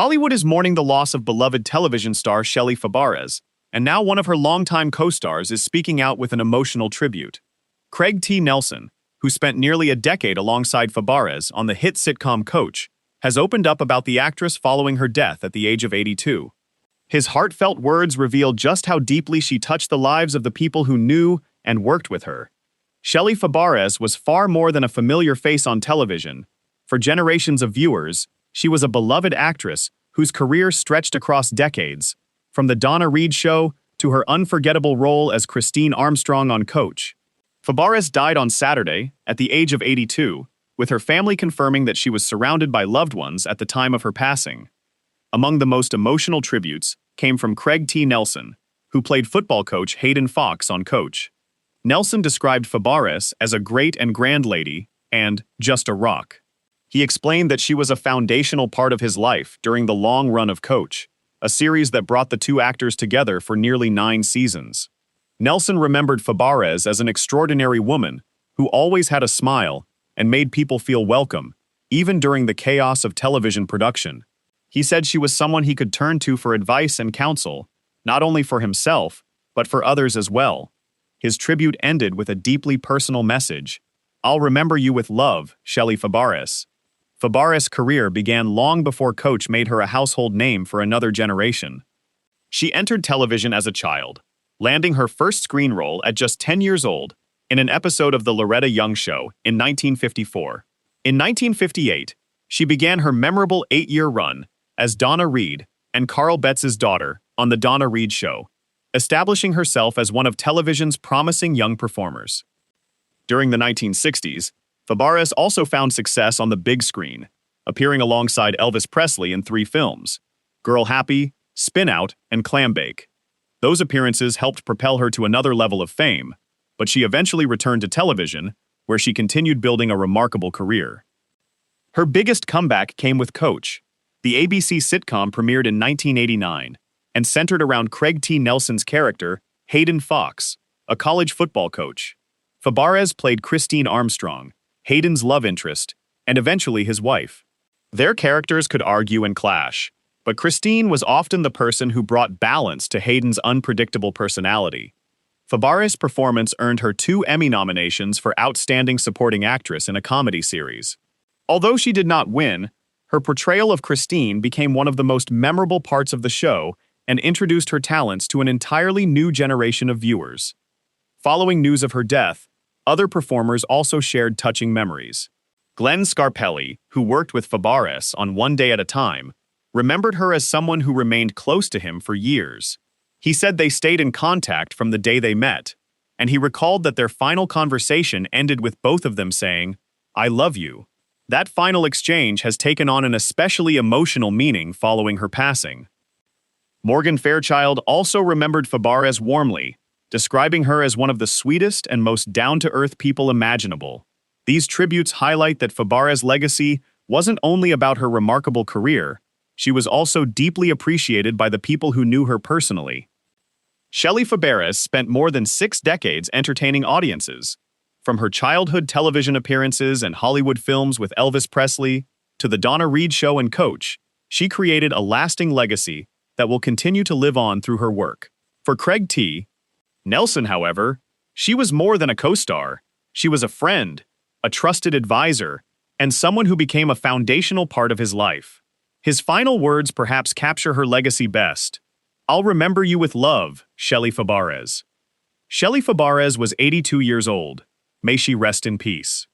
Hollywood is mourning the loss of beloved television star Shelley Fabares, and now one of her longtime co-stars is speaking out with an emotional tribute. Craig T. Nelson, who spent nearly a decade alongside Fabares on the hit sitcom Coach, has opened up about the actress following her death at the age of 82. His heartfelt words reveal just how deeply she touched the lives of the people who knew and worked with her. Shelley Fabares was far more than a familiar face on television. For generations of viewers, she was a beloved actress whose career stretched across decades, from The Donna Reed Show to her unforgettable role as Christine Armstrong on Coach. Fabares died on Saturday, at the age of 82, with her family confirming that she was surrounded by loved ones at the time of her passing. Among the most emotional tributes came from Craig T. Nelson, who played football coach Hayden Fox on Coach. Nelson described Fabares as a great and grand lady and just a rock. He explained that she was a foundational part of his life during the long run of Coach, a series that brought the two actors together for nearly 9 seasons. Nelson remembered Fabares as an extraordinary woman who always had a smile and made people feel welcome, even during the chaos of television production. He said she was someone he could turn to for advice and counsel, not only for himself, but for others as well. His tribute ended with a deeply personal message. "I'll remember you with love, Shelley Fabares." Fabares' career began long before Coach made her a household name for another generation. She entered television as a child, landing her first screen role at just 10 years old in an episode of The Loretta Young Show in 1954. In 1958, she began her memorable 8-year run as Donna Reed and Carl Betts's daughter on The Donna Reed Show, establishing herself as one of television's promising young performers. During the 1960s, Fabares also found success on the big screen, appearing alongside Elvis Presley in 3 films: Girl Happy, Spin Out, and Clambake. Those appearances helped propel her to another level of fame, but she eventually returned to television, where she continued building a remarkable career. Her biggest comeback came with Coach. The ABC sitcom premiered in 1989 and centered around Craig T. Nelson's character, Hayden Fox, a college football coach. Fabares played Christine Armstrong, Hayden's love interest, and eventually his wife. Their characters could argue and clash, but Christine was often the person who brought balance to Hayden's unpredictable personality. Fabares' performance earned her 2 Emmy nominations for Outstanding Supporting Actress in a Comedy Series. Although she did not win, her portrayal of Christine became one of the most memorable parts of the show and introduced her talents to an entirely new generation of viewers. Following news of her death, other performers also shared touching memories. Glenn Scarpelli, who worked with Fabares on One Day at a Time, remembered her as someone who remained close to him for years. He said they stayed in contact from the day they met, and he recalled that their final conversation ended with both of them saying, "I love you." That final exchange has taken on an especially emotional meaning following her passing. Morgan Fairchild also remembered Fabares warmly, describing her as one of the sweetest and most down-to-earth people imaginable. These tributes highlight that Fabares' legacy wasn't only about her remarkable career, she was also deeply appreciated by the people who knew her personally. Shelley Fabares spent more than 6 decades entertaining audiences. From her childhood television appearances and Hollywood films with Elvis Presley to The Donna Reed Show and Coach, she created a lasting legacy that will continue to live on through her work. For Craig T. Nelson, however, she was more than a co-star. She was a friend, a trusted advisor, and someone who became a foundational part of his life. His final words perhaps capture her legacy best. "I'll remember you with love, Shelley Fabares." Shelley Fabares was 82 years old. May she rest in peace.